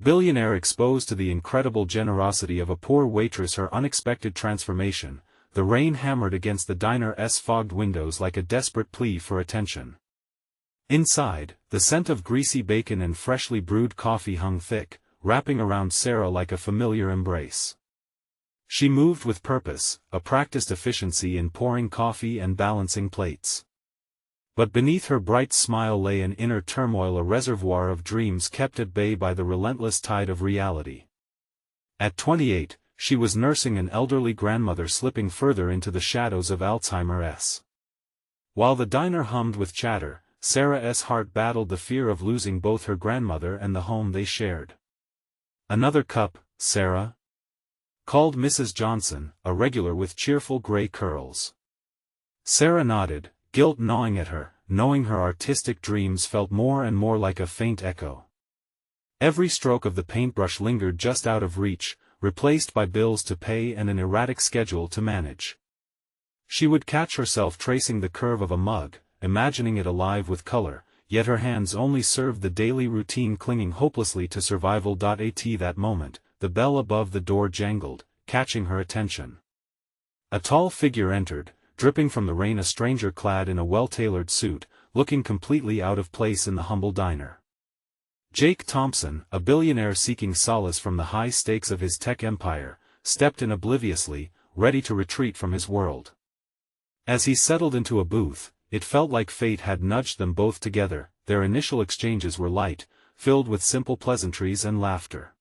billionaire exposed to the incredible generosity of a poor waitress, her unexpected transformation. The rain hammered against the diner's fogged windows like a desperate plea for attention. Inside, the scent of greasy bacon and freshly brewed coffee hung thick, wrapping around Sarah like a familiar embrace. She moved with purpose, a practiced efficiency in pouring coffee and balancing plates. But beneath her bright smile lay an inner turmoil, a reservoir of dreams kept at bay by the relentless tide of reality. At 28, she was nursing an elderly grandmother slipping further into the shadows of Alzheimer's. While the diner hummed with chatter, Sarah's heart battled the fear of losing both her grandmother and the home they shared. "Another cup, Sarah?" called Mrs. Johnson, a regular with cheerful gray curls. Sarah nodded, guilt gnawing at her, knowing her artistic dreams felt more and more like a faint echo. Every stroke of the paintbrush lingered just out of reach, replaced by bills to pay and an erratic schedule to manage. She would catch herself tracing the curve of a mug, imagining it alive with color, yet her hands only served the daily routine, clinging hopelessly to survival. At that moment, the bell above the door jangled, catching her attention. A tall figure entered, dripping from the rain, a stranger clad in a well-tailored suit, looking completely out of place in the humble diner. Jake Thompson, a billionaire seeking solace from the high stakes of his tech empire, stepped in obliviously, ready to retreat from his world. As he settled into a booth, it felt like fate had nudged them both together. Their initial exchanges were light, filled with simple pleasantries and laughter.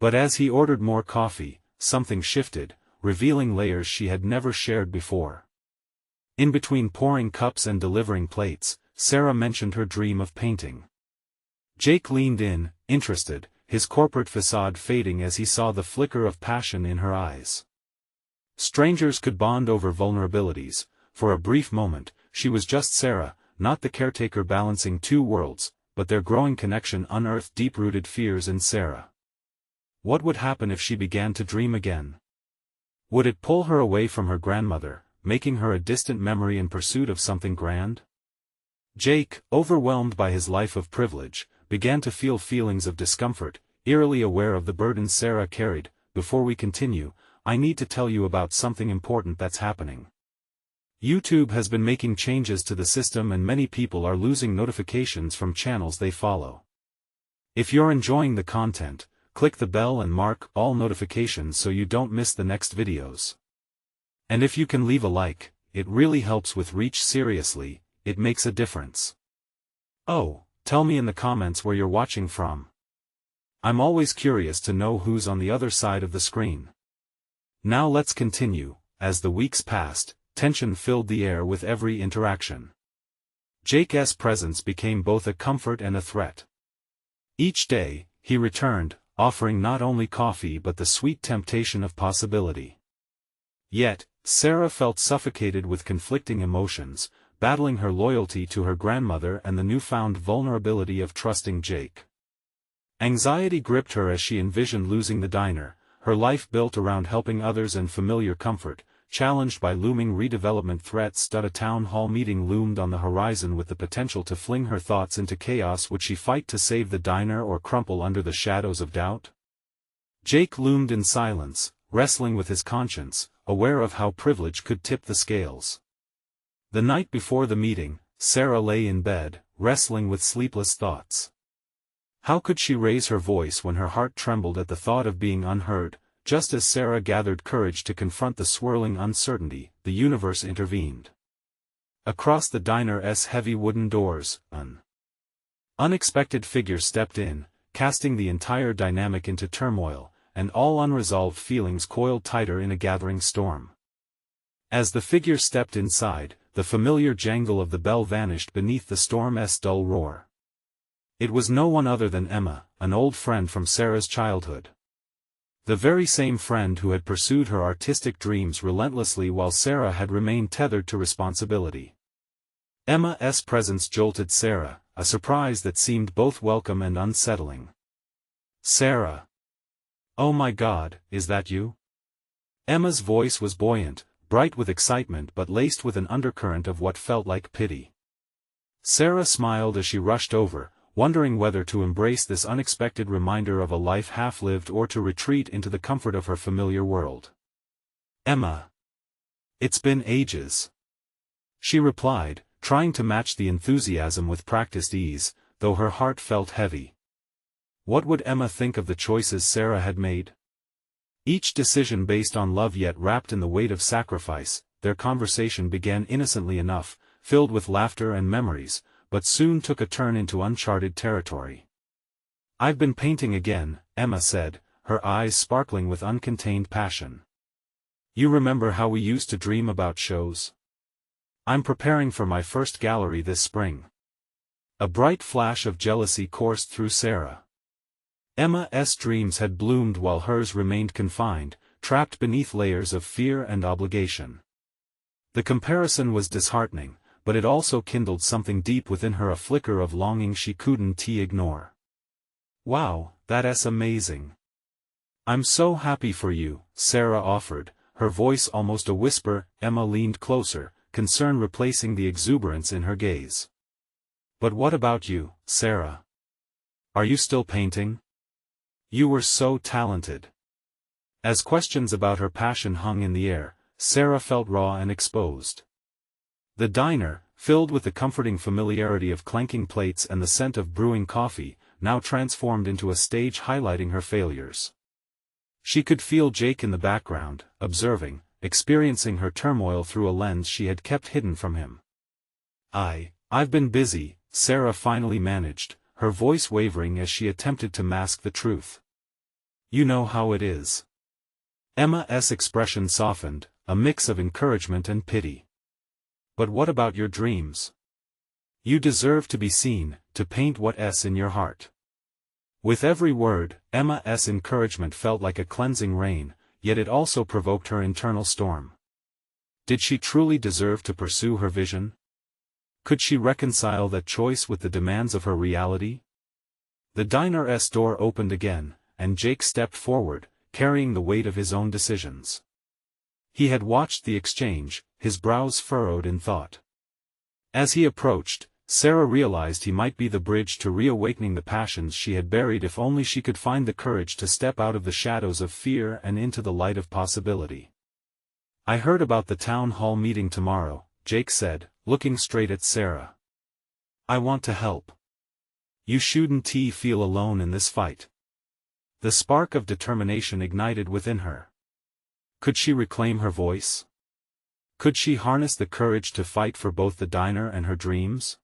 But as he ordered more coffee, something shifted, revealing layers she had never shared before. In between pouring cups and delivering plates, Sarah mentioned her dream of painting. Jake leaned in, interested, his corporate facade fading as he saw the flicker of passion in her eyes. Strangers could bond over vulnerabilities. For a brief moment, she was just Sarah, not the caretaker balancing two worlds, but their growing connection unearthed deep-rooted fears in Sarah. What would happen if she began to dream again? Would it pull her away from her grandmother, making her a distant memory in pursuit of something grand? Jake, overwhelmed by his life of privilege, began to feel feelings of discomfort, eerily aware of the burden Sarah carried. "Before we continue, I need to tell you about something important that's happening. YouTube has been making changes to the system and many people are losing notifications from channels they follow. If you're enjoying the content, click the bell and mark all notifications so you don't miss the next videos. And if you can leave a like, it really helps with reach. Seriously, it makes a difference. Oh, tell me in the comments where you're watching from. I'm always curious to know who's on the other side of the screen. Now let's continue. As the weeks passed, tension filled the air with every interaction. Jake's presence became both a comfort and a threat. Each day, he returned, offering not only coffee but the sweet temptation of possibility. Yet, Sarah felt suffocated with conflicting emotions, battling her loyalty to her grandmother and the newfound vulnerability of trusting Jake. Anxiety gripped her as she envisioned losing the diner, her life built around helping others and familiar comfort, challenged by looming redevelopment threats. A town hall meeting loomed on the horizon with the potential to fling her thoughts into chaos. Would she fight to save the diner or crumple under the shadows of doubt? Jake loomed in silence, wrestling with his conscience, aware of how privilege could tip the scales. The night before the meeting, Sarah lay in bed, wrestling with sleepless thoughts. How could she raise her voice when her heart trembled at the thought of being unheard? Just as Sarah gathered courage to confront the swirling uncertainty, the universe intervened. Across the diner's heavy wooden doors, an unexpected figure stepped in, casting the entire dynamic into turmoil, and all unresolved feelings coiled tighter in a gathering storm. As the figure stepped inside, the familiar jangle of the bell vanished beneath the storm's dull roar. It was no one other than Emma, an old friend from Sarah's childhood. The very same friend who had pursued her artistic dreams relentlessly while Sarah had remained tethered to responsibility. Emma's presence jolted Sarah, a surprise that seemed both welcome and unsettling. "Sarah! Oh my God, is that you?" Emma's voice was buoyant, bright with excitement but laced with an undercurrent of what felt like pity. Sarah smiled as she rushed over, wondering whether to embrace this unexpected reminder of a life half-lived or to retreat into the comfort of her familiar world. "Emma. It's been ages," she replied, trying to match the enthusiasm with practiced ease, though her heart felt heavy. What would Emma think of the choices Sarah had made? Each decision based on love yet wrapped in the weight of sacrifice. Their conversation began innocently enough, filled with laughter and memories, but soon took a turn into uncharted territory. "I've been painting again," Emma said, her eyes sparkling with uncontained passion. "You remember how we used to dream about shows? I'm preparing for my first gallery this spring." A bright flash of jealousy coursed through Sarah. Emma's dreams had bloomed while hers remained confined, trapped beneath layers of fear and obligation. The comparison was disheartening, but it also kindled something deep within her, a flicker of longing she couldn't ignore. "Wow, that's amazing. I'm so happy for you," Sarah offered, her voice almost a whisper. Emma leaned closer, concern replacing the exuberance in her gaze. "But what about you, Sarah? Are you still painting? You were so talented." As questions about her passion hung in the air, Sarah felt raw and exposed. The diner, filled with the comforting familiarity of clanking plates and the scent of brewing coffee, now transformed into a stage highlighting her failures. She could feel Jake in the background, observing, experiencing her turmoil through a lens she had kept hidden from him. I've been busy," Sarah finally managed, her voice wavering as she attempted to mask the truth. "You know how it is." Emma's expression softened, a mix of encouragement and pity. "But what about your dreams? You deserve to be seen, to paint what's in your heart." With every word, Emma's encouragement felt like a cleansing rain, yet it also provoked her internal storm. Did she truly deserve to pursue her vision? Could she reconcile that choice with the demands of her reality? The diner's door opened again, and Jake stepped forward, carrying the weight of his own decisions. He had watched the exchange, his brows furrowed in thought. As he approached, Sarah realized he might be the bridge to reawakening the passions she had buried if only she could find the courage to step out of the shadows of fear and into the light of possibility. "I heard about the town hall meeting tomorrow," Jake said, looking straight at Sarah. "I want to help. You shouldn't feel alone in this fight." The spark of determination ignited within her. Could she reclaim her voice? Could she harness the courage to fight for both the diner and her dreams?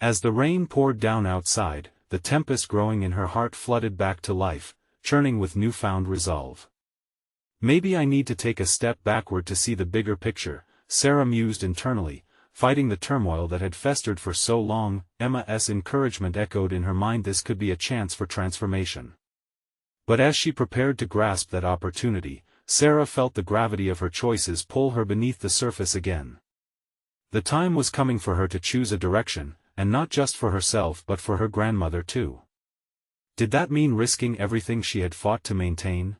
As the rain poured down outside, the tempest growing in her heart flooded back to life, churning with newfound resolve. "Maybe I need to take a step backward to see the bigger picture," Sarah mused internally, fighting the turmoil that had festered for so long. Emma's encouragement echoed in her mind. This could be a chance for transformation. But as she prepared to grasp that opportunity, Sarah felt the gravity of her choices pull her beneath the surface again. The time was coming for her to choose a direction, and not just for herself but for her grandmother too. Did that mean risking everything she had fought to maintain?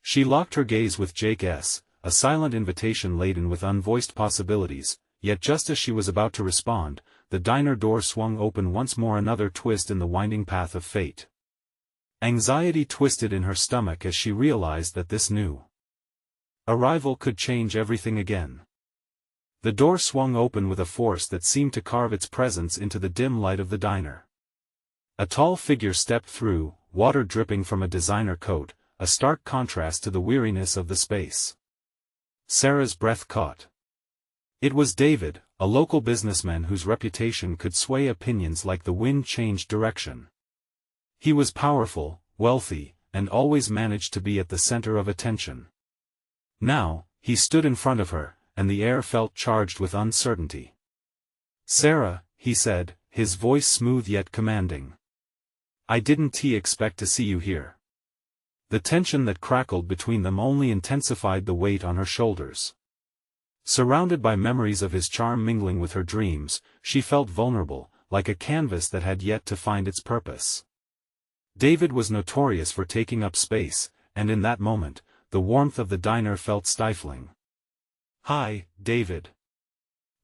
She locked her gaze with Jake's, a silent invitation laden with unvoiced possibilities, yet just as she was about to respond, the diner door swung open once more, another twist in the winding path of fate. Anxiety twisted in her stomach as she realized that this new arrival could change everything again. The door swung open with a force that seemed to carve its presence into the dim light of the diner. A tall figure stepped through, water dripping from a designer coat, a stark contrast to the weariness of the space. Sarah's breath caught. It was David, a local businessman whose reputation could sway opinions like the wind changed direction. He was powerful, wealthy, and always managed to be at the center of attention. Now, he stood in front of her, and the air felt charged with uncertainty. "Sarah," he said, his voice smooth yet commanding. "I didn't expect to see you here." The tension that crackled between them only intensified the weight on her shoulders. Surrounded by memories of his charm mingling with her dreams, she felt vulnerable, like a canvas that had yet to find its purpose. David was notorious for taking up space, and in that moment, the warmth of the diner felt stifling. "Hi, David.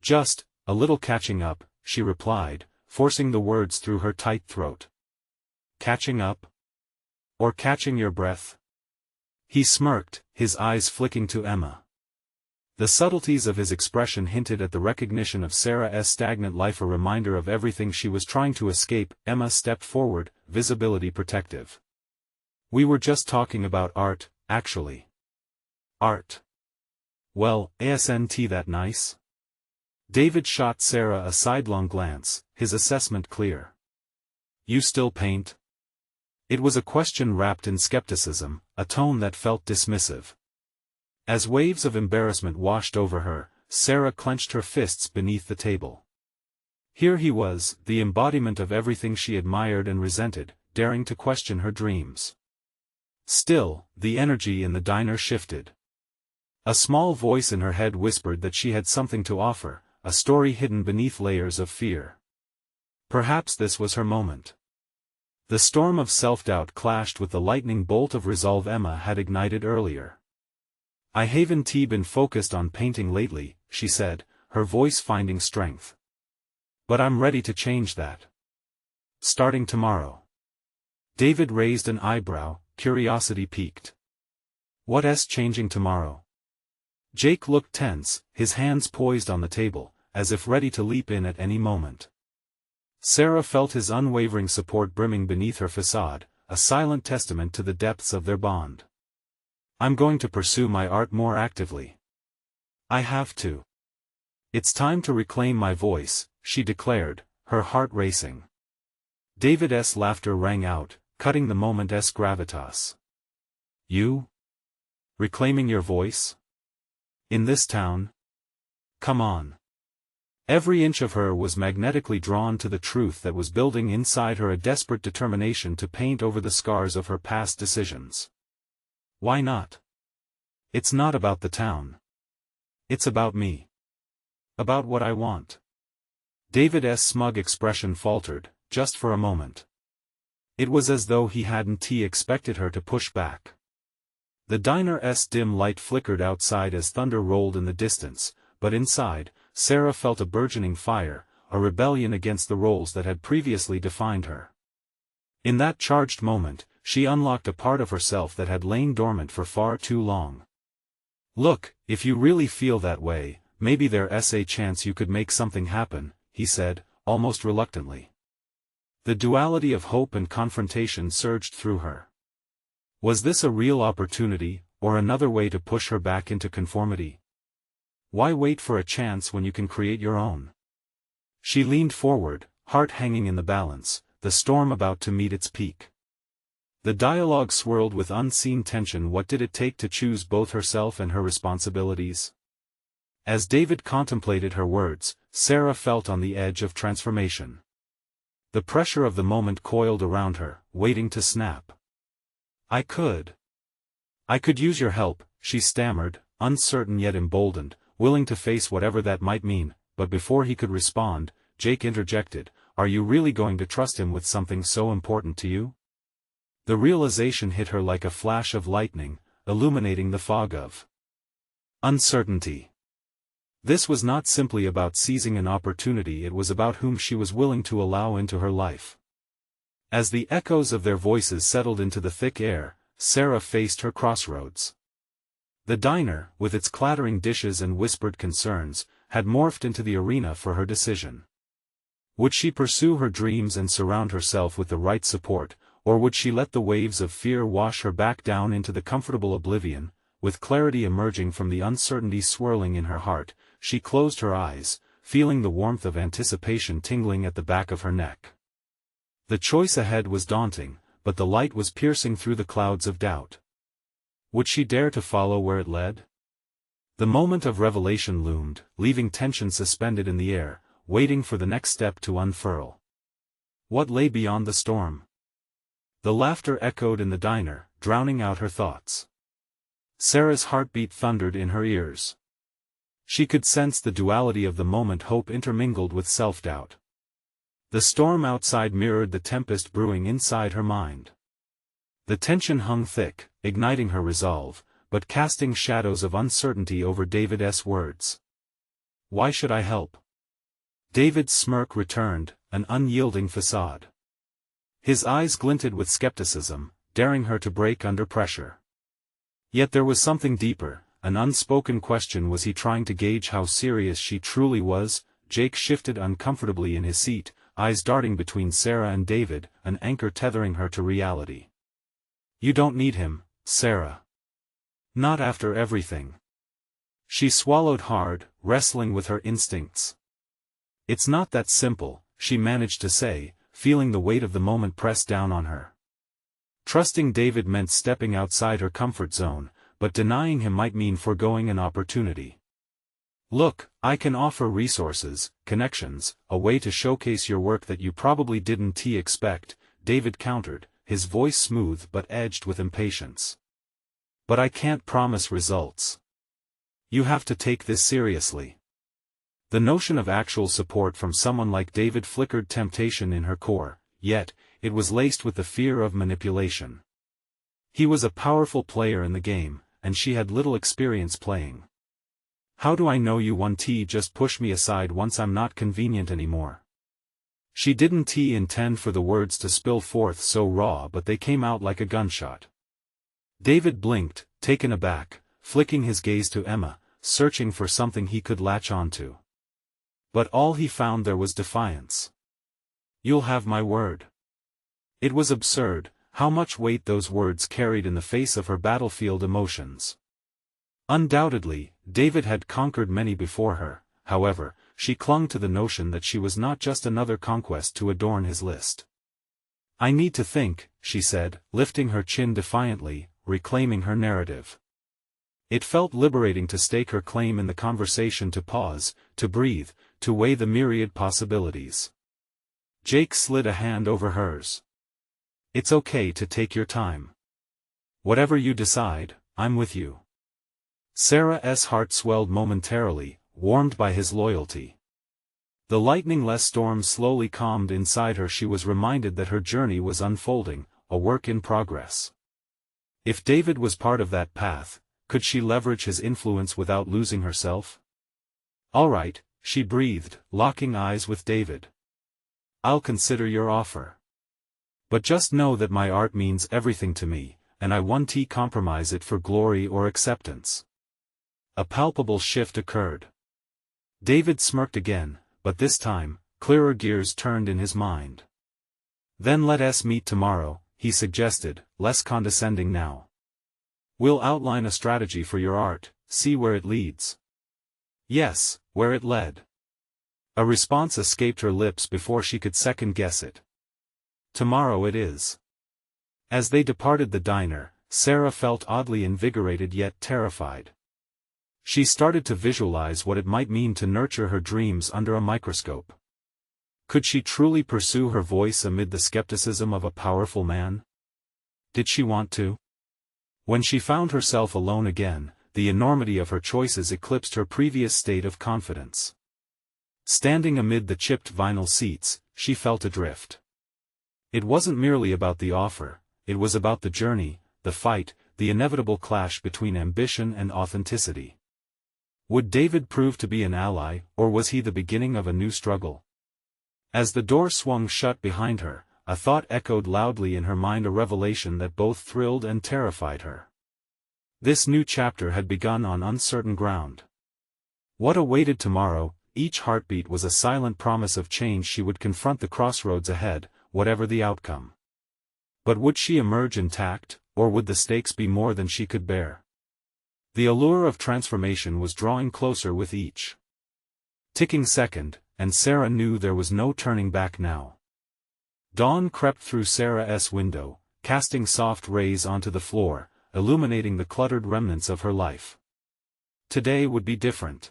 Just a little catching up," she replied, forcing the words through her tight throat. Catching up? Or catching your breath? He smirked, his eyes flicking to Emma. The subtleties of his expression hinted at the recognition of Sarah's stagnant life, a reminder of everything she was trying to escape. Emma stepped forward, visibility protective. We were just talking about art, actually. Art. Well, isn't that nice? David shot Sarah a sidelong glance, his assessment clear. You still paint? It was a question wrapped in skepticism, a tone that felt dismissive. As waves of embarrassment washed over her, Sarah clenched her fists beneath the table. Here he was, the embodiment of everything she admired and resented, daring to question her dreams. Still, the energy in the diner shifted. A small voice in her head whispered that she had something to offer, a story hidden beneath layers of fear. Perhaps this was her moment. The storm of self-doubt clashed with the lightning bolt of resolve Emma had ignited earlier. I haven't been focused on painting lately, she said, her voice finding strength. But I'm ready to change that. Starting tomorrow. David raised an eyebrow, curiosity piqued. What's changing tomorrow? Jake looked tense, his hands poised on the table, as if ready to leap in at any moment. Sarah felt his unwavering support brimming beneath her facade, a silent testament to the depths of their bond. I'm going to pursue my art more actively. I have to. It's time to reclaim my voice, she declared, her heart racing. David's laughter rang out, cutting the moment's gravitas. You? Reclaiming your voice? In this town? Come on. Every inch of her was magnetically drawn to the truth that was building inside her, a desperate determination to paint over the scars of her past decisions. Why not? It's not about the town. It's about me. About what I want. David's smug expression faltered, just for a moment. It was as though he hadn't expected her to push back. The diner's dim light flickered outside as thunder rolled in the distance, but inside, Sarah felt a burgeoning fire, a rebellion against the roles that had previously defined her. In that charged moment, she unlocked a part of herself that had lain dormant for far too long. Look, if you really feel that way, maybe there's a chance you could make something happen, he said, almost reluctantly. The duality of hope and confrontation surged through her. Was this a real opportunity, or another way to push her back into conformity? Why wait for a chance when you can create your own? She leaned forward, heart hanging in the balance, the storm about to meet its peak. The dialogue swirled with unseen tension. What did it take to choose both herself and her responsibilities? As David contemplated her words, Sarah felt on the edge of transformation. The pressure of the moment coiled around her, waiting to snap. I could use your help, she stammered, uncertain yet emboldened, willing to face whatever that might mean, but before he could respond, Jake interjected, are you really going to trust him with something so important to you? The realization hit her like a flash of lightning, illuminating the fog of uncertainty. This was not simply about seizing an opportunity, it was about whom she was willing to allow into her life. As the echoes of their voices settled into the thick air, Sarah faced her crossroads. The diner, with its clattering dishes and whispered concerns, had morphed into the arena for her decision. Would she pursue her dreams and surround herself with the right support, or would she let the waves of fear wash her back down into the comfortable oblivion? With clarity emerging from the uncertainty swirling in her heart, she closed her eyes, feeling the warmth of anticipation tingling at the back of her neck. The choice ahead was daunting, but the light was piercing through the clouds of doubt. Would she dare to follow where it led? The moment of revelation loomed, leaving tension suspended in the air, waiting for the next step to unfurl. What lay beyond the storm? The laughter echoed in the diner, drowning out her thoughts. Sarah's heartbeat thundered in her ears. She could sense the duality of the moment, hope intermingled with self-doubt. The storm outside mirrored the tempest brewing inside her mind. The tension hung thick, igniting her resolve, but casting shadows of uncertainty over David's words. Why should I help? David's smirk returned, an unyielding facade. His eyes glinted with skepticism, daring her to break under pressure. Yet there was something deeper, an unspoken question. Was he trying to gauge how serious she truly was? Jake shifted uncomfortably in his seat, eyes darting between Sarah and David, an anchor tethering her to reality. You don't need him, Sarah. Not after everything. She swallowed hard, wrestling with her instincts. It's not that simple, she managed to say, feeling the weight of the moment press down on her. Trusting David meant stepping outside her comfort zone, but denying him might mean foregoing an opportunity. Look, I can offer resources, connections, a way to showcase your work that you probably didn't expect, David countered, his voice smooth but edged with impatience. But I can't promise results. You have to take this seriously. The notion of actual support from someone like David flickered temptation in her core, yet, it was laced with the fear of manipulation. He was a powerful player in the game, and she had little experience playing. How do I know you won't just push me aside once I'm not convenient anymore? She didn't intend for the words to spill forth so raw, but they came out like a gunshot. David blinked, taken aback, flicking his gaze to Emma, searching for something he could latch onto. But all he found there was defiance. You'll have my word. It was absurd, how much weight those words carried in the face of her battlefield emotions. Undoubtedly, David had conquered many before her, however, she clung to the notion that she was not just another conquest to adorn his list. I need to think, she said, lifting her chin defiantly, reclaiming her narrative. It felt liberating to stake her claim in the conversation, to pause, to breathe, to weigh the myriad possibilities. Jake slid a hand over hers. It's okay to take your time. Whatever you decide, I'm with you. Sarah's heart swelled momentarily, warmed by his loyalty. The lightning-less storm slowly calmed inside her. She was reminded that her journey was unfolding, a work in progress. If David was part of that path, could she leverage his influence without losing herself? All right, she breathed, locking eyes with David. I'll consider your offer. But just know that my art means everything to me, and I won't compromise it for glory or acceptance. A palpable shift occurred. David smirked again, but this time, clearer gears turned in his mind. Then let us meet tomorrow, he suggested, less condescending now. We'll outline a strategy for your art, see where it leads. Yes, where it led. A response escaped her lips before she could second-guess it. Tomorrow it is. As they departed the diner, Sarah felt oddly invigorated yet terrified. She started to visualize what it might mean to nurture her dreams under a microscope. Could she truly pursue her voice amid the skepticism of a powerful man? Did she want to? When she found herself alone again, the enormity of her choices eclipsed her previous state of confidence. Standing amid the chipped vinyl seats, she felt adrift. It wasn't merely about the offer, it was about the journey, the fight, the inevitable clash between ambition and authenticity. Would David prove to be an ally, or was he the beginning of a new struggle? As the door swung shut behind her, a thought echoed loudly in her mind, a revelation that both thrilled and terrified her. This new chapter had begun on uncertain ground. What awaited tomorrow? Each heartbeat was a silent promise of change. She would confront the crossroads ahead, whatever the outcome. But would she emerge intact, or would the stakes be more than she could bear? The allure of transformation was drawing closer with each ticking second, and Sarah knew there was no turning back now. Dawn crept through Sarah's window, casting soft rays onto the floor, illuminating the cluttered remnants of her life. Today would be different.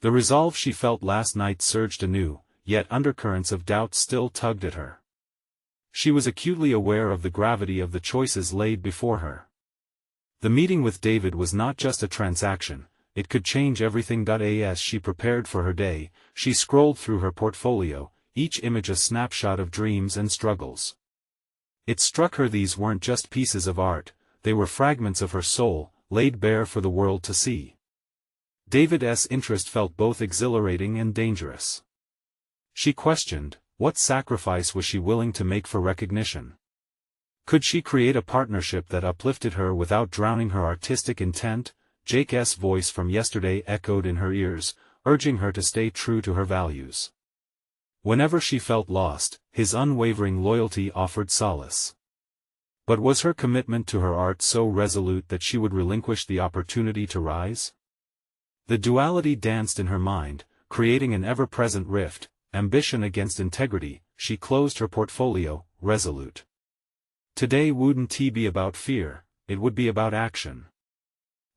The resolve she felt last night surged anew, yet undercurrents of doubt still tugged at her. She was acutely aware of the gravity of the choices laid before her. The meeting with David was not just a transaction, it could change everything. As she prepared for her day, she scrolled through her portfolio, each image a snapshot of dreams and struggles. It struck her these weren't just pieces of art, they were fragments of her soul, laid bare for the world to see. David's interest felt both exhilarating and dangerous. She questioned, What sacrifice was she willing to make for recognition? Could she create a partnership that uplifted her without drowning her artistic intent? Jake's voice from yesterday echoed in her ears, urging her to stay true to her values. Whenever she felt lost, his unwavering loyalty offered solace. But was her commitment to her art so resolute that she would relinquish the opportunity to rise? The duality danced in her mind, creating an ever-present rift, ambition against integrity. She closed her portfolio, resolute. Today wouldn't be about fear, it would be about action.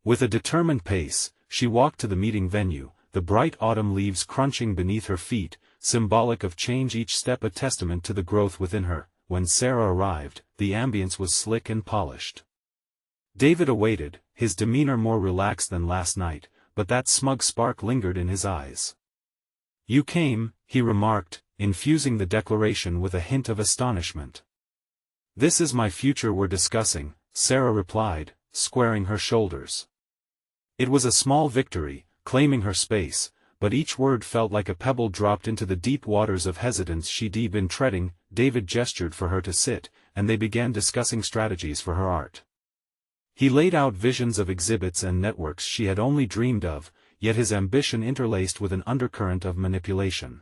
With a determined pace, she walked to the meeting venue, the bright autumn leaves crunching beneath her feet, symbolic of change, each step a testament to the growth within her. When Sarah arrived, the ambience was slick and polished. David awaited, his demeanor more relaxed than last night, but that smug spark lingered in his eyes. "You came," he remarked, infusing the declaration with a hint of astonishment. "This is my future we're discussing," Sarah replied, squaring her shoulders. It was a small victory, claiming her space, but each word felt like a pebble dropped into the deep waters of hesitance she'd been treading. David gestured for her to sit, and they began discussing strategies for her art. He laid out visions of exhibits and networks she had only dreamed of, yet his ambition interlaced with an undercurrent of manipulation.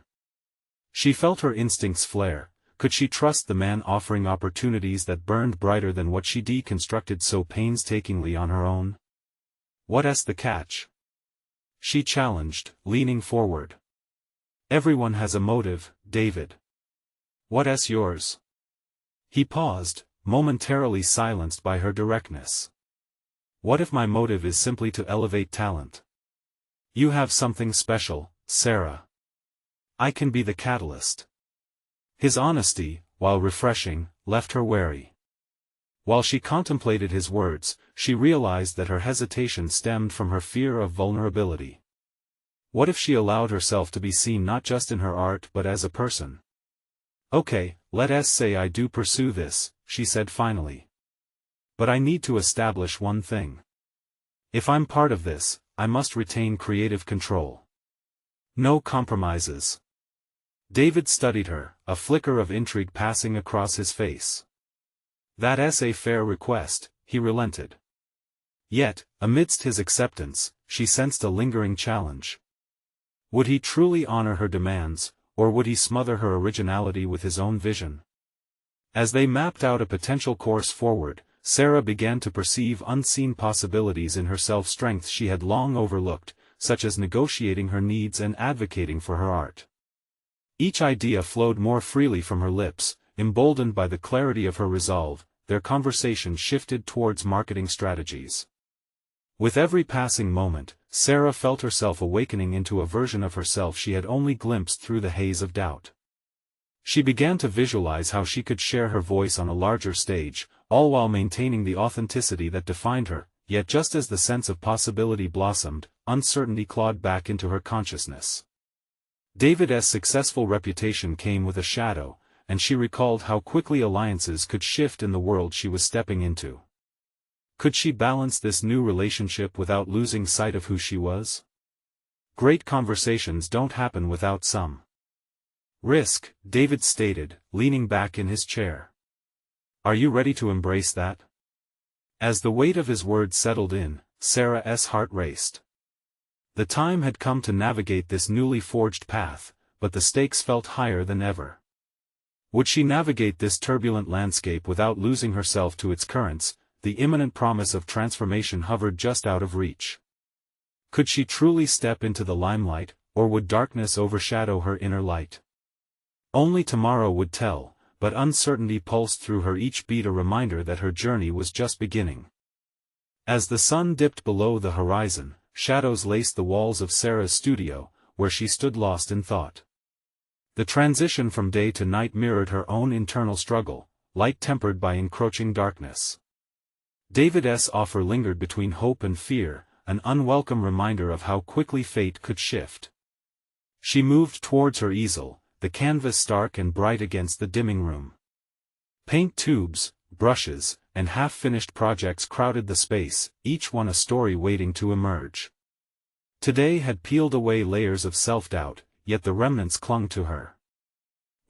She felt her instincts flare. Could she trust the man offering opportunities that burned brighter than what she deconstructed so painstakingly on her own? "What's the catch?" she challenged, leaning forward. "Everyone has a motive, David. What's yours?" He paused, momentarily silenced by her directness. "What if my motive is simply to elevate talent? You have something special, Sarah. I can be the catalyst." His honesty, while refreshing, left her wary. While she contemplated his words, she realized that her hesitation stemmed from her fear of vulnerability. What if she allowed herself to be seen not just in her art but as a person? "Okay, let's say I do pursue this," she said finally. "But I need to establish one thing. If I'm part of this, I must retain creative control. No compromises." David studied her, a flicker of intrigue passing across his face. "That's a fair request," he relented. Yet, amidst his acceptance, she sensed a lingering challenge. Would he truly honor her demands, or would he smother her originality with his own vision? As they mapped out a potential course forward, Sarah began to perceive unseen possibilities in her self-strength she had long overlooked, such as negotiating her needs and advocating for her art. Each idea flowed more freely from her lips, emboldened by the clarity of her resolve. Their conversation shifted towards marketing strategies. With every passing moment, Sarah felt herself awakening into a version of herself she had only glimpsed through the haze of doubt. She began to visualize how she could share her voice on a larger stage, all while maintaining the authenticity that defined her. Yet just as the sense of possibility blossomed, uncertainty clawed back into her consciousness. David's successful reputation came with a shadow, and she recalled how quickly alliances could shift in the world she was stepping into. Could she balance this new relationship without losing sight of who she was? Great conversations don't happen without some risk, David stated, leaning back in his chair. Are you ready to embrace that? As the weight of his words settled in, Sarah's heart raced. The time had come to navigate this newly forged path, but the stakes felt higher than ever. Would she navigate this turbulent landscape without losing herself to its currents? The imminent promise of transformation hovered just out of reach. Could she truly step into the limelight, or would darkness overshadow her inner light? Only tomorrow would tell, but uncertainty pulsed through her, each beat a reminder that her journey was just beginning. As the sun dipped below the horizon, shadows laced the walls of Sarah's studio, where she stood lost in thought. The transition from day to night mirrored her own internal struggle, light tempered by encroaching darkness. David's offer lingered between hope and fear, an unwelcome reminder of how quickly fate could shift. She moved towards her easel, the canvas stark and bright against the dimming room. Paint tubes, brushes, and half-finished projects crowded the space, each one a story waiting to emerge. Today had peeled away layers of self-doubt, yet the remnants clung to her.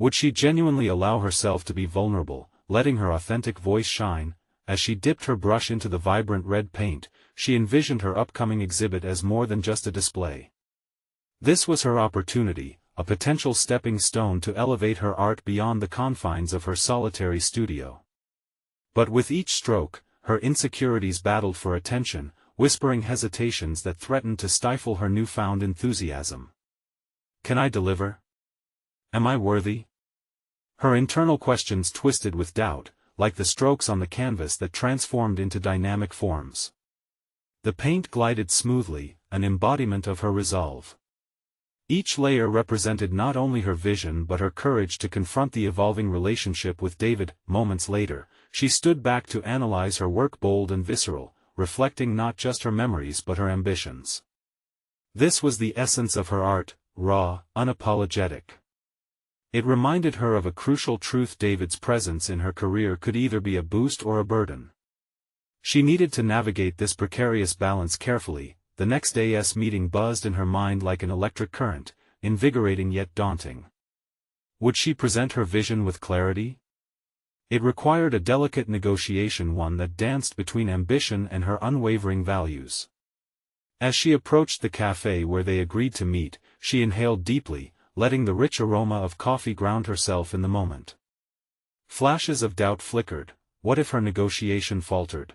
Would she genuinely allow herself to be vulnerable, letting her authentic voice shine? As she dipped her brush into the vibrant red paint, she envisioned her upcoming exhibit as more than just a display. This was her opportunity, a potential stepping stone to elevate her art beyond the confines of her solitary studio. But with each stroke, her insecurities battled for attention, whispering hesitations that threatened to stifle her newfound enthusiasm. Can I deliver? Am I worthy? Her internal questions twisted with doubt, like the strokes on the canvas that transformed into dynamic forms. The paint glided smoothly, an embodiment of her resolve. Each layer represented not only her vision but her courage to confront the evolving relationship with David. Moments later, she stood back to analyze her work, bold and visceral, reflecting not just her memories but her ambitions. This was the essence of her art, raw, unapologetic. It reminded her of a crucial truth: David's presence in her career could either be a boost or a burden. She needed to navigate this precarious balance carefully. The next day's meeting buzzed in her mind like an electric current, invigorating yet daunting. Would she present her vision with clarity? It required a delicate negotiation, one that danced between ambition and her unwavering values. As she approached the cafe where they agreed to meet, she inhaled deeply, letting the rich aroma of coffee ground herself in the moment. Flashes of doubt flickered. What if her negotiation faltered?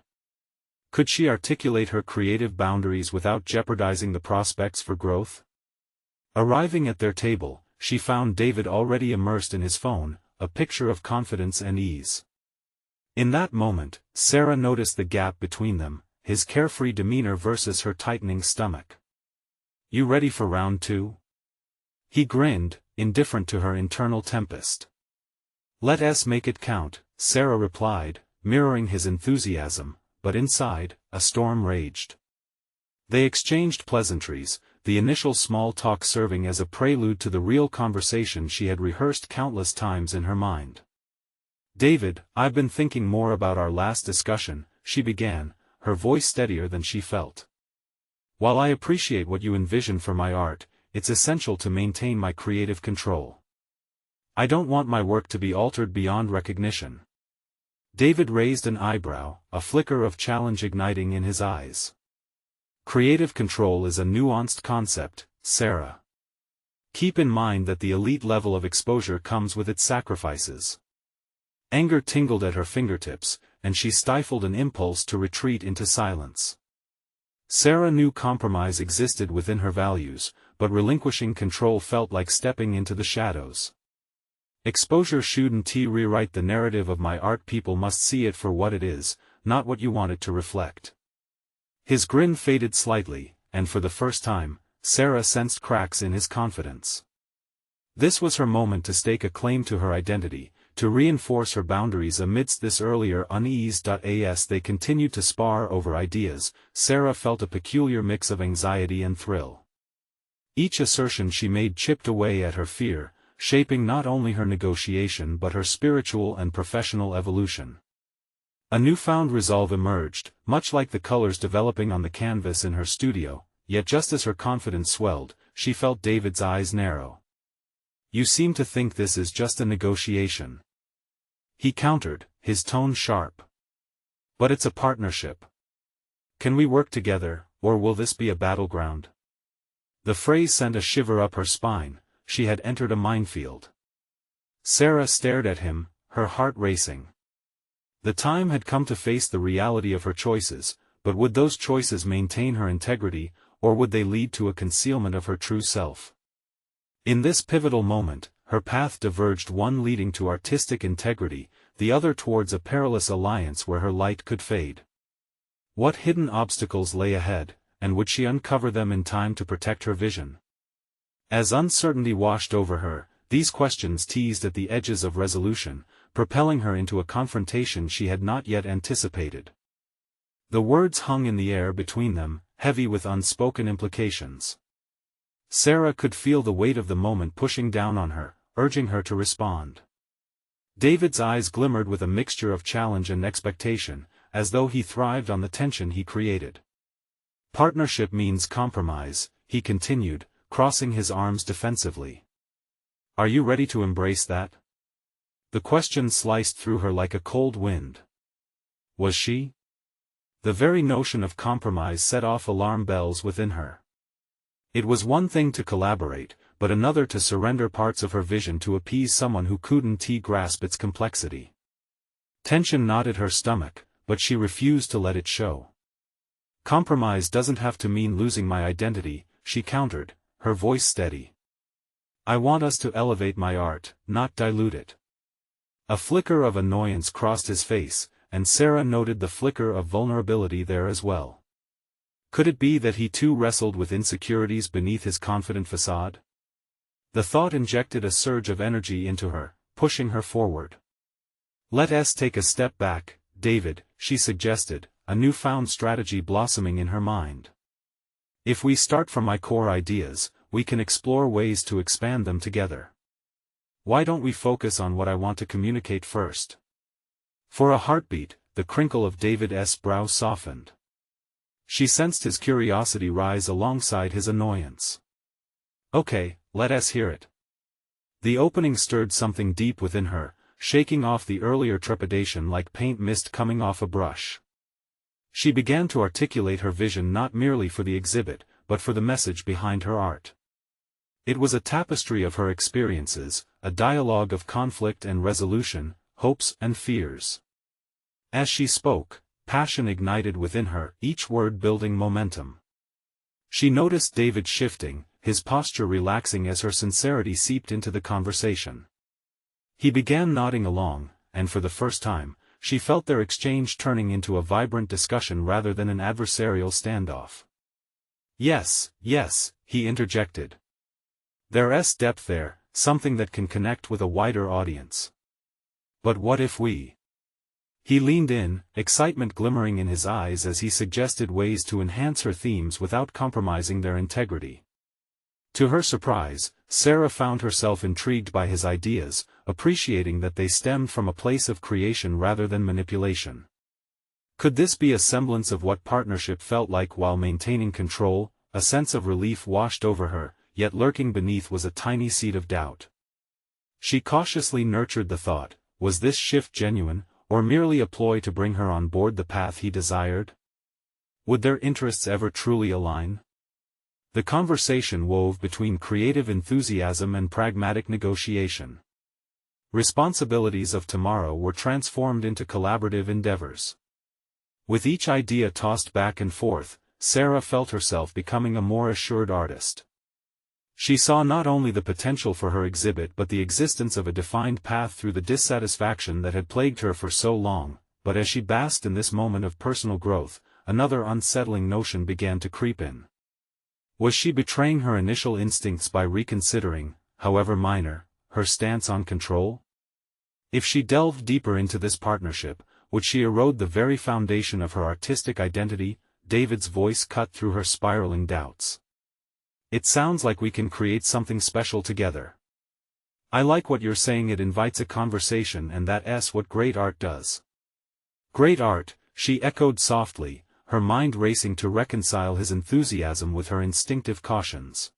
Could she articulate her creative boundaries without jeopardizing the prospects for growth? Arriving at their table, she found David already immersed in his phone, a picture of confidence and ease. In that moment, Sarah noticed the gap between them, his carefree demeanor versus her tightening stomach. "You ready for round two?" He grinned, indifferent to her internal tempest. "Let us make it count," Sarah replied, mirroring his enthusiasm, but inside, a storm raged. They exchanged pleasantries, the initial small talk serving as a prelude to the real conversation she had rehearsed countless times in her mind. "David, I've been thinking more about our last discussion," she began, her voice steadier than she felt. "While I appreciate what you envision for my art, it's essential to maintain my creative control. I don't want my work to be altered beyond recognition." David raised an eyebrow, a flicker of challenge igniting in his eyes. "Creative control is a nuanced concept, Sarah. Keep in mind that the elite level of exposure comes with its sacrifices." Anger tingled at her fingertips, and she stifled an impulse to retreat into silence. Sarah knew compromise existed within her values, but relinquishing control felt like stepping into the shadows. "Exposure shouldn't rewrite the narrative of my art. People must see it for what it is, not what you want it to reflect." His grin faded slightly, and for the first time, Sarah sensed cracks in his confidence. This was her moment to stake a claim to her identity, to reinforce her boundaries amidst this earlier unease. As they continued to spar over ideas, Sarah felt a peculiar mix of anxiety and thrill. Each assertion she made chipped away at her fear, shaping not only her negotiation but her spiritual and professional evolution. A newfound resolve emerged, much like the colors developing on the canvas in her studio, yet just as her confidence swelled, she felt David's eyes narrow. "You seem to think this is just a negotiation," he countered, his tone sharp. "But it's a partnership. Can we work together, or will this be a battleground?" The phrase sent a shiver up her spine. She had entered a minefield. Sarah stared at him, her heart racing. The time had come to face the reality of her choices, but would those choices maintain her integrity, or would they lead to a concealment of her true self? In this pivotal moment, her path diverged, one leading to artistic integrity, the other towards a perilous alliance where her light could fade. What hidden obstacles lay ahead, and would she uncover them in time to protect her vision? As uncertainty washed over her, these questions teased at the edges of resolution, propelling her into a confrontation she had not yet anticipated. The words hung in the air between them, heavy with unspoken implications. Sarah could feel the weight of the moment pushing down on her, urging her to respond. David's eyes glimmered with a mixture of challenge and expectation, as though he thrived on the tension he created. "Partnership means compromise," he continued, crossing his arms defensively. Are you ready to embrace that? The question sliced through her like a cold wind. Was she? The very notion of compromise set off alarm bells within her. It was one thing to collaborate, but another to surrender parts of her vision to appease someone who couldn't grasp its complexity. Tension knotted her stomach, but she refused to let it show. Compromise doesn't have to mean losing my identity, she countered, her voice steady. I want us to elevate my art, not dilute it. A flicker of annoyance crossed his face, and Sarah noted the flicker of vulnerability there as well. Could it be that he too wrestled with insecurities beneath his confident facade? The thought injected a surge of energy into her, pushing her forward. Let's take a step back, David, she suggested, a newfound strategy blossoming in her mind. If we start from my core ideas, we can explore ways to expand them together. Why don't we focus on what I want to communicate first? For a heartbeat, the crinkle of David's brow softened. She sensed his curiosity rise alongside his annoyance. Okay, let us hear it. The opening stirred something deep within her, shaking off the earlier trepidation like paint mist coming off a brush. She began to articulate her vision not merely for the exhibit, but for the message behind her art. It was a tapestry of her experiences, a dialogue of conflict and resolution, hopes and fears. As she spoke, passion ignited within her, each word building momentum. She noticed David shifting, his posture relaxing as her sincerity seeped into the conversation. He began nodding along, and for the first time, she felt their exchange turning into a vibrant discussion rather than an adversarial standoff. Yes, he interjected. There's depth there, something that can connect with a wider audience. But what if we? He leaned in, excitement glimmering in his eyes as he suggested ways to enhance her themes without compromising their integrity. To her surprise, Sarah found herself intrigued by his ideas, appreciating that they stemmed from a place of creation rather than manipulation. Could this be a semblance of what partnership felt like while maintaining control? A sense of relief washed over her, yet lurking beneath was a tiny seed of doubt. She cautiously nurtured the thought, was this shift genuine, or merely a ploy to bring her on board the path he desired? Would their interests ever truly align? The conversation wove between creative enthusiasm and pragmatic negotiation. Responsibilities of tomorrow were transformed into collaborative endeavors. With each idea tossed back and forth, Sarah felt herself becoming a more assured artist. She saw not only the potential for her exhibit but the existence of a defined path through the dissatisfaction that had plagued her for so long, but as she basked in this moment of personal growth, another unsettling notion began to creep in. Was she betraying her initial instincts by reconsidering, however minor, her stance on control? If she delved deeper into this partnership, would she erode the very foundation of her artistic identity? David's voice cut through her spiraling doubts. It sounds like we can create something special together. I like what you're saying. It invites a conversation, and that's what great art does. Great art, she echoed softly, her mind racing to reconcile his enthusiasm with her instinctive cautions.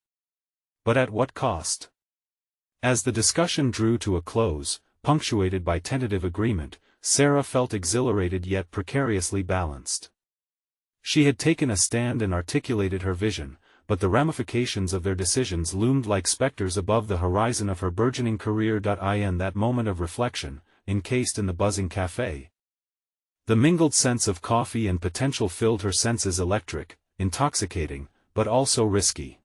But at what cost? As the discussion drew to a close, punctuated by tentative agreement, Sarah felt exhilarated yet precariously balanced. She had taken a stand and articulated her vision, but the ramifications of their decisions loomed like specters above the horizon of her burgeoning career. In that moment of reflection, encased in the buzzing cafe, the mingled sense of coffee and potential filled her senses, electric, intoxicating, but also risky.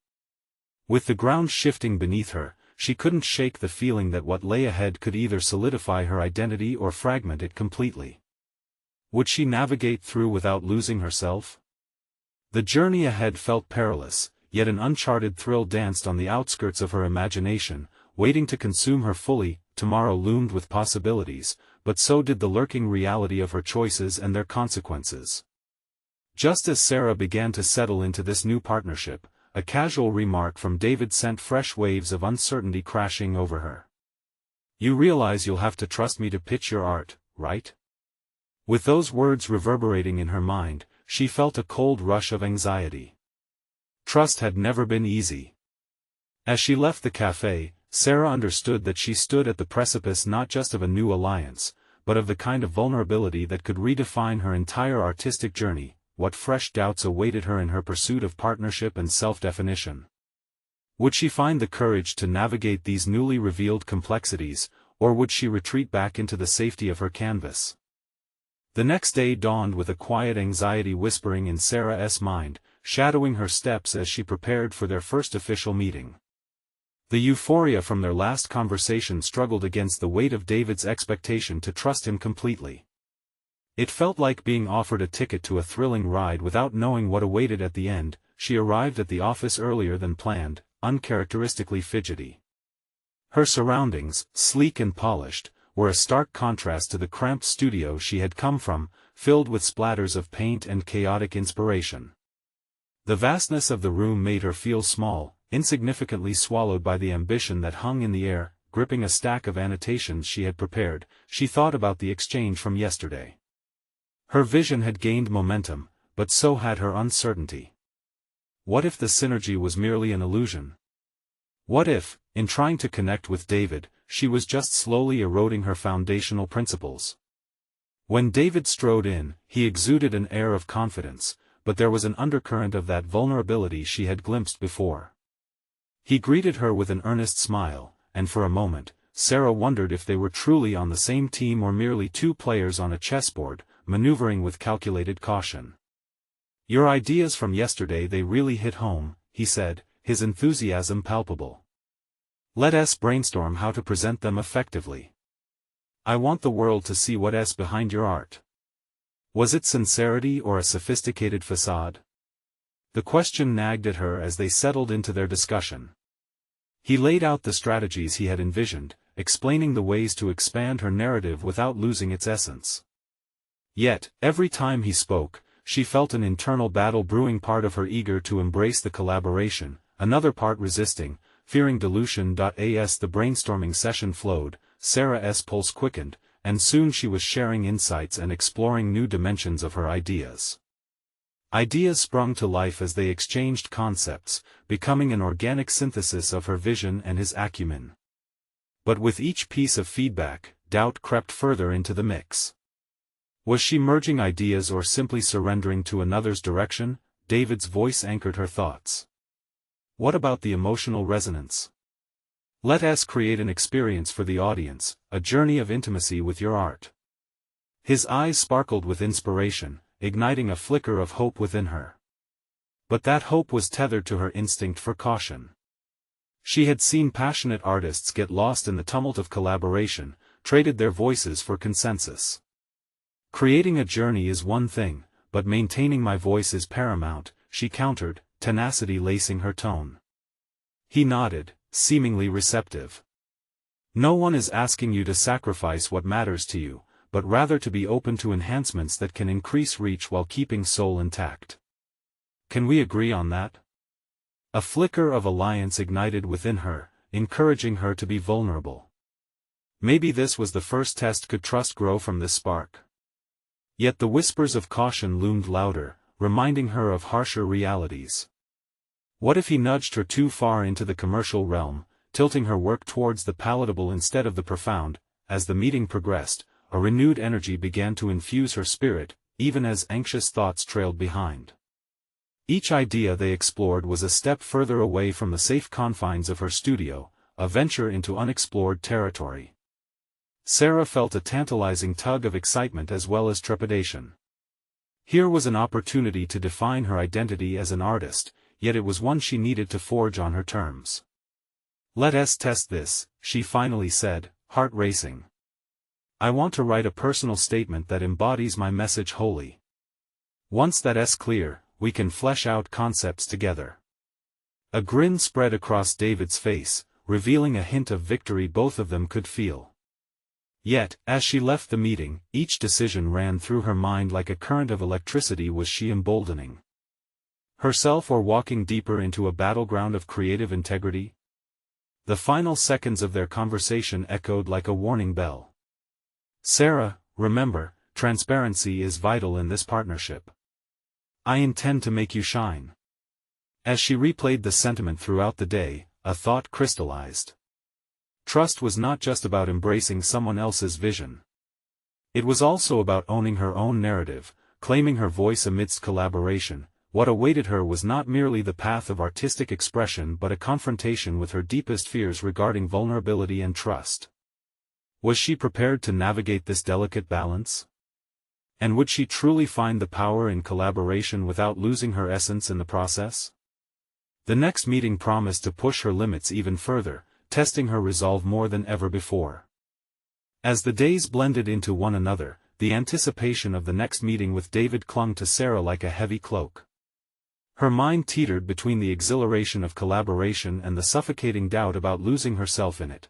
With the ground shifting beneath her, she couldn't shake the feeling that what lay ahead could either solidify her identity or fragment it completely. Would she navigate through without losing herself? The journey ahead felt perilous, yet an uncharted thrill danced on the outskirts of her imagination, waiting to consume her fully. Tomorrow loomed with possibilities, but so did the lurking reality of her choices and their consequences. Just as Sarah began to settle into this new partnership, a casual remark from David sent fresh waves of uncertainty crashing over her. You realize you'll have to trust me to pitch your art, right? With those words reverberating in her mind, she felt a cold rush of anxiety. Trust had never been easy. As she left the cafe, Sarah understood that she stood at the precipice not just of a new alliance, but of the kind of vulnerability that could redefine her entire artistic journey. What fresh doubts awaited her in her pursuit of partnership and self-definition? Would she find the courage to navigate these newly revealed complexities, or would she retreat back into the safety of her canvas? The next day dawned with a quiet anxiety whispering in Sarah's mind, shadowing her steps as she prepared for their first official meeting. The euphoria from their last conversation struggled against the weight of David's expectation to trust him completely. It felt like being offered a ticket to a thrilling ride without knowing what awaited at the end. She arrived at the office earlier than planned, uncharacteristically fidgety. Her surroundings, sleek and polished, were a stark contrast to the cramped studio she had come from, filled with splatters of paint and chaotic inspiration. The vastness of the room made her feel small, insignificantly swallowed by the ambition that hung in the air. Gripping a stack of annotations she had prepared, she thought about the exchange from yesterday. Her vision had gained momentum, but so had her uncertainty. What if the synergy was merely an illusion? What if, in trying to connect with David, she was just slowly eroding her foundational principles? When David strode in, he exuded an air of confidence, but there was an undercurrent of that vulnerability she had glimpsed before. He greeted her with an earnest smile, and for a moment, Sarah wondered if they were truly on the same team or merely two players on a chessboard, maneuvering with calculated caution. "Your ideas from yesterday, they really hit home," he said, his enthusiasm palpable. "Let us brainstorm how to present them effectively. I want the world to see what's behind your art. Was it sincerity or a sophisticated facade?" The question nagged at her as they settled into their discussion. He laid out the strategies he had envisioned, explaining the ways to expand her narrative without losing its essence. Yet, every time he spoke, she felt an internal battle brewing, part of her eager to embrace the collaboration, another part resisting, fearing dilution. As the brainstorming session flowed, Sarah's pulse quickened, and soon she was sharing insights and exploring new dimensions of her ideas. Ideas sprung to life as they exchanged concepts, becoming an organic synthesis of her vision and his acumen. But with each piece of feedback, doubt crept further into the mix. Was she merging ideas or simply surrendering to another's direction? David's voice anchored her thoughts. "What about the emotional resonance? Let us create an experience for the audience, a journey of intimacy with your art." His eyes sparkled with inspiration, igniting a flicker of hope within her. But that hope was tethered to her instinct for caution. She had seen passionate artists get lost in the tumult of collaboration, traded their voices for consensus. "Creating a journey is one thing, but maintaining my voice is paramount," she countered, tenacity lacing her tone. He nodded, seemingly receptive. "No one is asking you to sacrifice what matters to you, but rather to be open to enhancements that can increase reach while keeping soul intact. Can we agree on that?" A flicker of alliance ignited within her, encouraging her to be vulnerable. Maybe this was the first test. Could trust grow from this spark? Yet the whispers of caution loomed louder, reminding her of harsher realities. What if he nudged her too far into the commercial realm, tilting her work towards the palatable instead of the profound? As the meeting progressed, a renewed energy began to infuse her spirit, even as anxious thoughts trailed behind. Each idea they explored was a step further away from the safe confines of her studio, a venture into unexplored territory. Sarah felt a tantalizing tug of excitement as well as trepidation. Here was an opportunity to define her identity as an artist, yet it was one she needed to forge on her terms. "Let us test this," she finally said, heart racing. "I want to write a personal statement that embodies my message wholly. Once that's clear, we can flesh out concepts together." A grin spread across David's face, revealing a hint of victory both of them could feel. Yet, as she left the meeting, each decision ran through her mind like a current of electricity. Was she emboldening herself or walking deeper into a battleground of creative integrity? The final seconds of their conversation echoed like a warning bell. "Sarah, remember, transparency is vital in this partnership. I intend to make you shine." As she replayed the sentiment throughout the day, a thought crystallized. Trust was not just about embracing someone else's vision. It was also about owning her own narrative, claiming her voice amidst collaboration. What awaited her was not merely the path of artistic expression but a confrontation with her deepest fears regarding vulnerability and trust. Was she prepared to navigate this delicate balance? And would she truly find the power in collaboration without losing her essence in the process? The next meeting promised to push her limits even further, testing her resolve more than ever before. As the days blended into one another, the anticipation of the next meeting with David clung to Sarah like a heavy cloak. Her mind teetered between the exhilaration of collaboration and the suffocating doubt about losing herself in it.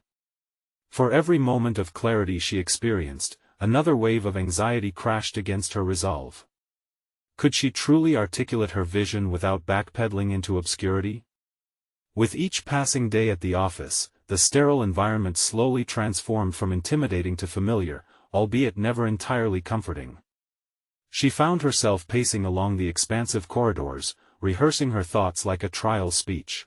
For every moment of clarity she experienced, another wave of anxiety crashed against her resolve. Could she truly articulate her vision without backpedaling into obscurity? With each passing day at the office, the sterile environment slowly transformed from intimidating to familiar, albeit never entirely comforting. She found herself pacing along the expansive corridors, rehearsing her thoughts like a trial speech.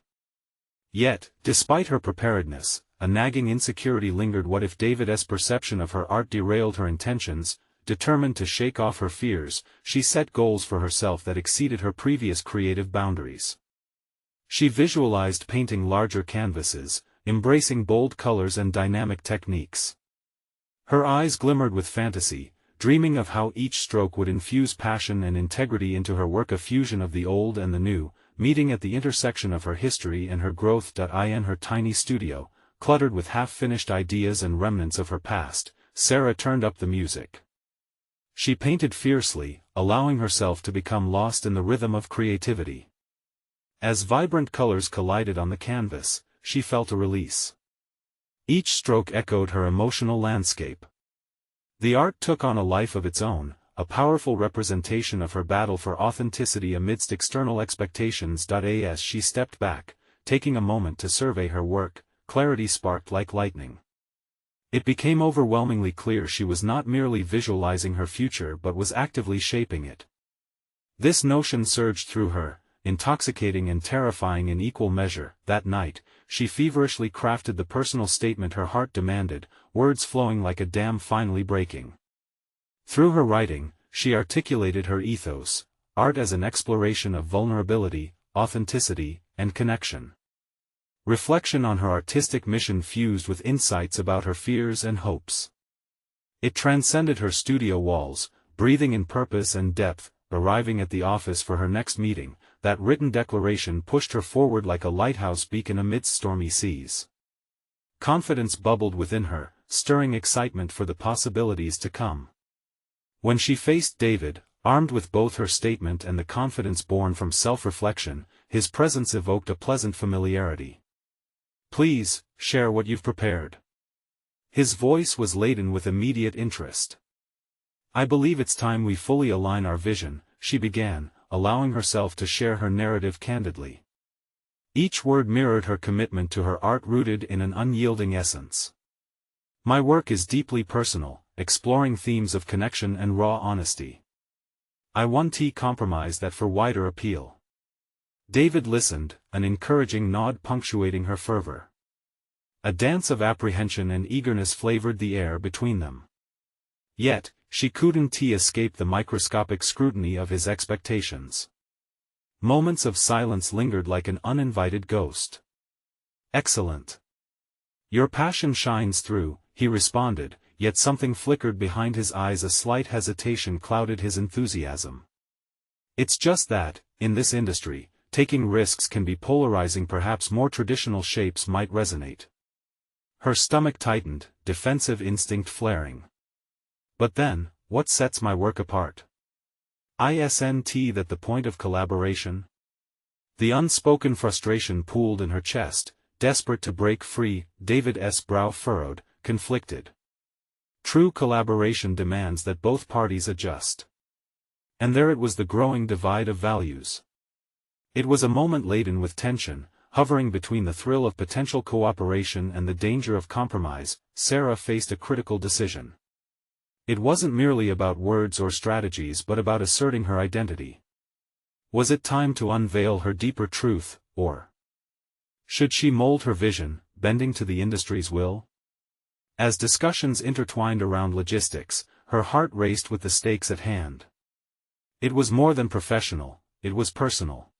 Yet, despite her preparedness, a nagging insecurity lingered. What if David's perception of her art derailed her intentions? Determined to shake off her fears, she set goals for herself that exceeded her previous creative boundaries. She visualized painting larger canvases, embracing bold colors and dynamic techniques. Her eyes glimmered with fantasy, dreaming of how each stroke would infuse passion and integrity into her work, a fusion of the old and the new, meeting at the intersection of her history and her growth. In her tiny studio, cluttered with half-finished ideas and remnants of her past, Sarah turned up the music. She painted fiercely, allowing herself to become lost in the rhythm of creativity. As vibrant colors collided on the canvas, she felt a release. Each stroke echoed her emotional landscape. The art took on a life of its own, a powerful representation of her battle for authenticity amidst external expectations. As she stepped back, taking a moment to survey her work, clarity sparked like lightning. It became overwhelmingly clear she was not merely visualizing her future but was actively shaping it. This notion surged through her, intoxicating and terrifying in equal measure. That night, she feverishly crafted the personal statement her heart demanded, words flowing like a dam finally breaking. Through her writing, she articulated her ethos, art as an exploration of vulnerability, authenticity, and connection. Reflection on her artistic mission fused with insights about her fears and hopes. It transcended her studio walls, breathing in purpose and depth. Arriving at the office for her next meeting, that written declaration pushed her forward like a lighthouse beacon amidst stormy seas. Confidence bubbled within her, stirring excitement for the possibilities to come. When she faced David, armed with both her statement and the confidence born from self-reflection, his presence evoked a pleasant familiarity. "Please, share what you've prepared." His voice was laden with immediate interest. "I believe it's time we fully align our vision," she began, allowing herself to share her narrative candidly. Each word mirrored her commitment to her art, rooted in an unyielding essence. "My work is deeply personal, exploring themes of connection and raw honesty. I want to compromise that for wider appeal." David listened, an encouraging nod punctuating her fervor. A dance of apprehension and eagerness flavored the air between them. Yet, she couldn't escape the microscopic scrutiny of his expectations. Moments of silence lingered like an uninvited ghost. "Excellent. Your passion shines through," he responded, yet something flickered behind his eyes. A slight hesitation clouded his enthusiasm. "It's just that, in this industry, taking risks can be polarizing. Perhaps more traditional shapes might resonate." Her stomach tightened, defensive instinct flaring. "But then, what sets my work apart? Isn't that the point of collaboration?" The unspoken frustration pooled in her chest, desperate to break free. David's brow furrowed, conflicted. True collaboration demands that both parties adjust. And there it was, the growing divide of values. It was a moment laden with tension, hovering between the thrill of potential cooperation and the danger of compromise. Sarah faced a critical decision. It wasn't merely about words or strategies but about asserting her identity. Was it time to unveil her deeper truth, or should she mold her vision, bending to the industry's will? As discussions intertwined around logistics, her heart raced with the stakes at hand. It was more than professional, it was personal.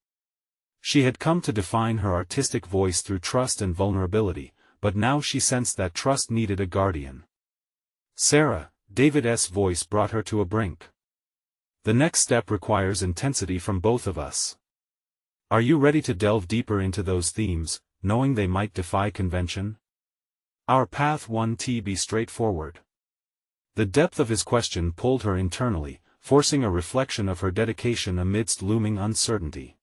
She had come to define her artistic voice through trust and vulnerability, but now she sensed that trust needed a guardian. Sarah, David's voice brought her to a brink. The next step requires intensity from both of us. Are you ready to delve deeper into those themes, knowing they might defy convention? Our path won't be straightforward. The depth of his question pulled her internally, forcing a reflection of her dedication amidst looming uncertainty.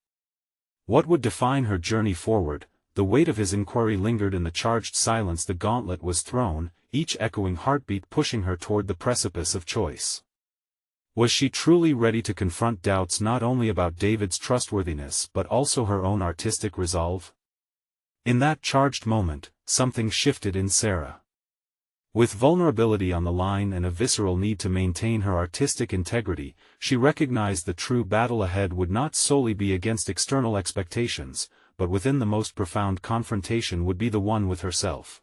What would define her journey forward? The weight of his inquiry lingered in the charged silence. The gauntlet was thrown, each echoing heartbeat pushing her toward the precipice of choice. Was she truly ready to confront doubts not only about David's trustworthiness but also her own artistic resolve? In that charged moment, something shifted in Sarah. With vulnerability on the line and a visceral need to maintain her artistic integrity, she recognized the true battle ahead would not solely be against external expectations, but within the most profound confrontation would be the one with herself.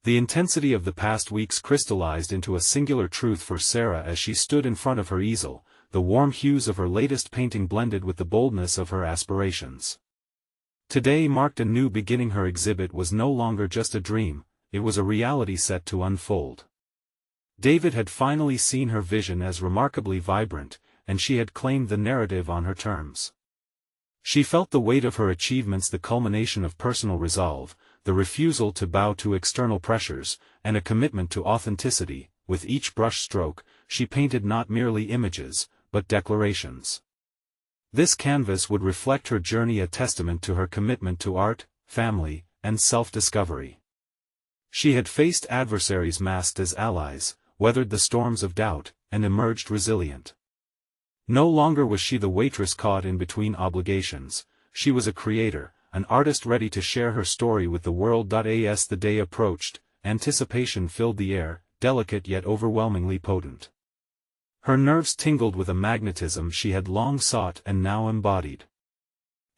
The intensity of the past weeks crystallized into a singular truth for Sarah as she stood in front of her easel, the warm hues of her latest painting blended with the boldness of her aspirations. Today marked a new beginning. Her exhibit was no longer just a dream, it was a reality set to unfold. David had finally seen her vision as remarkably vibrant, and she had claimed the narrative on her terms. She felt the weight of her achievements, the culmination of personal resolve, the refusal to bow to external pressures, and a commitment to authenticity. With each brush stroke, she painted not merely images, but declarations. This canvas would reflect her journey, a testament to her commitment to art, family, and self-discovery. She had faced adversaries masked as allies, weathered the storms of doubt, and emerged resilient. No longer was she the waitress caught in between obligations, she was a creator, an artist ready to share her story with the world. As the day approached, anticipation filled the air, delicate yet overwhelmingly potent. Her nerves tingled with a magnetism she had long sought and now embodied.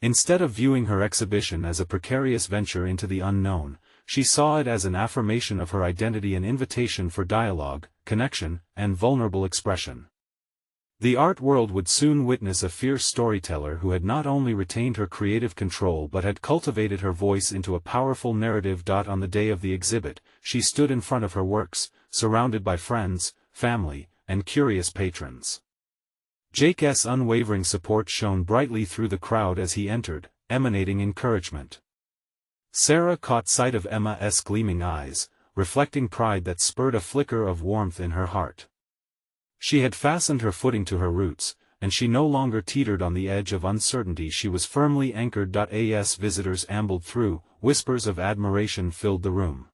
Instead of viewing her exhibition as a precarious venture into the unknown, she saw it as an affirmation of her identity, an invitation for dialogue, connection, and vulnerable expression. The art world would soon witness a fierce storyteller who had not only retained her creative control but had cultivated her voice into a powerful narrative. On the day of the exhibit, she stood in front of her works, surrounded by friends, family, and curious patrons. Jake's unwavering support shone brightly through the crowd as he entered, emanating encouragement. Sarah caught sight of Emma's gleaming eyes, reflecting pride that spurred a flicker of warmth in her heart. She had fastened her footing to her roots, and she no longer teetered on the edge of uncertainty. She was firmly anchored. As visitors ambled through, whispers of admiration filled the room.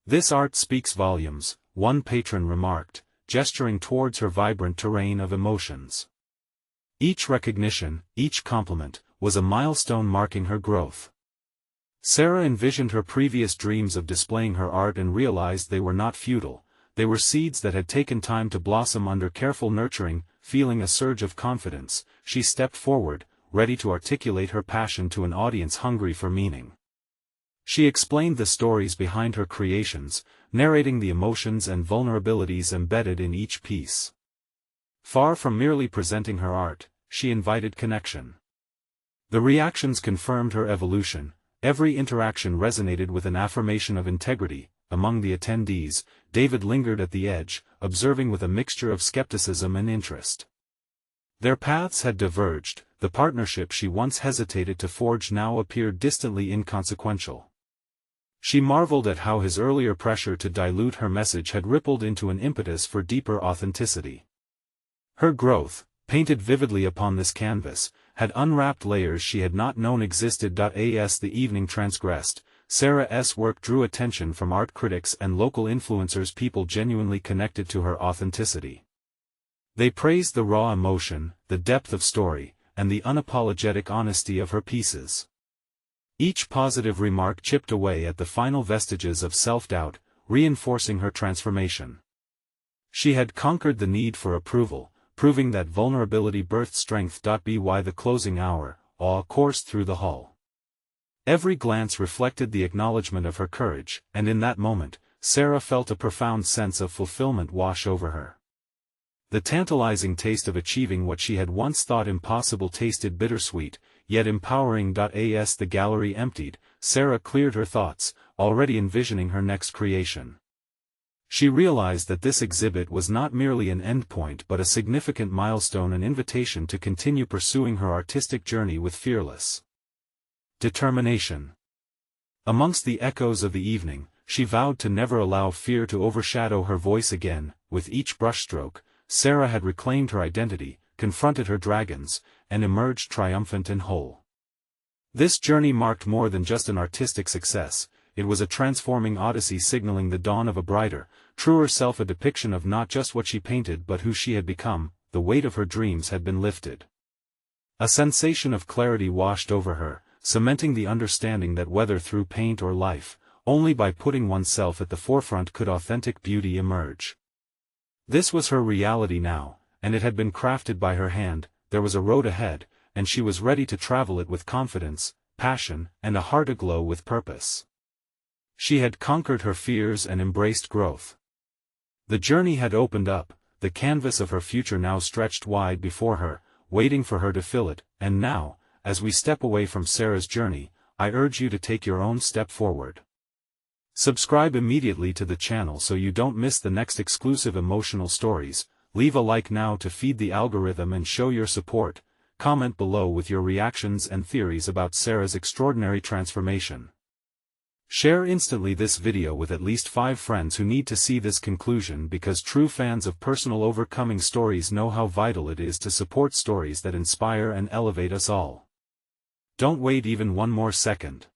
"This art speaks volumes," one patron remarked, gesturing towards her vibrant terrain of emotions. Each recognition, each compliment, was a milestone marking her growth. Sarah envisioned her previous dreams of displaying her art and realized they were not futile. They were seeds that had taken time to blossom under careful nurturing. Feeling a surge of confidence, she stepped forward, ready to articulate her passion to an audience hungry for meaning. She explained the stories behind her creations, narrating the emotions and vulnerabilities embedded in each piece. Far from merely presenting her art, she invited connection. The reactions confirmed her evolution. Every interaction resonated with an affirmation of integrity. Among the attendees, David lingered at the edge, observing with a mixture of skepticism and interest. Their paths had diverged, the partnership she once hesitated to forge now appeared distantly inconsequential. She marveled at how his earlier pressure to dilute her message had rippled into an impetus for deeper authenticity. Her growth, painted vividly upon this canvas, had unwrapped layers she had not known existed. As the evening transgressed, Sarah's work drew attention from art critics and local influencers, people genuinely connected to her authenticity. They praised the raw emotion, the depth of story, and the unapologetic honesty of her pieces. Each positive remark chipped away at the final vestiges of self-doubt, reinforcing her transformation. She had conquered the need for approval, proving that vulnerability birthed strength. By the closing hour, awe coursed through the hall. Every glance reflected the acknowledgement of her courage, and in that moment, Sarah felt a profound sense of fulfillment wash over her. The tantalizing taste of achieving what she had once thought impossible tasted bittersweet, yet empowering. As the gallery emptied, Sarah cleared her thoughts, already envisioning her next creation. She realized that this exhibit was not merely an endpoint but a significant milestone, an invitation to continue pursuing her artistic journey with fearless determination. Amongst the echoes of the evening, she vowed to never allow fear to overshadow her voice again. With each brushstroke, Sarah had reclaimed her identity, confronted her dragons, and emerged triumphant and whole. This journey marked more than just an artistic success, it was a transforming odyssey signaling the dawn of a brighter, truer self, a depiction of not just what she painted but who she had become. The weight of her dreams had been lifted. A sensation of clarity washed over her, cementing the understanding that whether through paint or life, only by putting oneself at the forefront could authentic beauty emerge. This was her reality now, and it had been crafted by her hand. There was a road ahead, and she was ready to travel it with confidence, passion, and a heart aglow with purpose. She had conquered her fears and embraced growth. The journey had opened up, the canvas of her future now stretched wide before her, waiting for her to fill it. And now, as we step away from Sarah's journey, I urge you to take your own step forward. Subscribe immediately to the channel so you don't miss the next exclusive emotional stories. Leave a like now to feed the algorithm and show your support. Comment below with your reactions and theories about Sarah's extraordinary transformation. Share instantly this video with at least 5 friends who need to see this conclusion, because true fans of personal overcoming stories know how vital it is to support stories that inspire and elevate us all. Don't wait even one more second.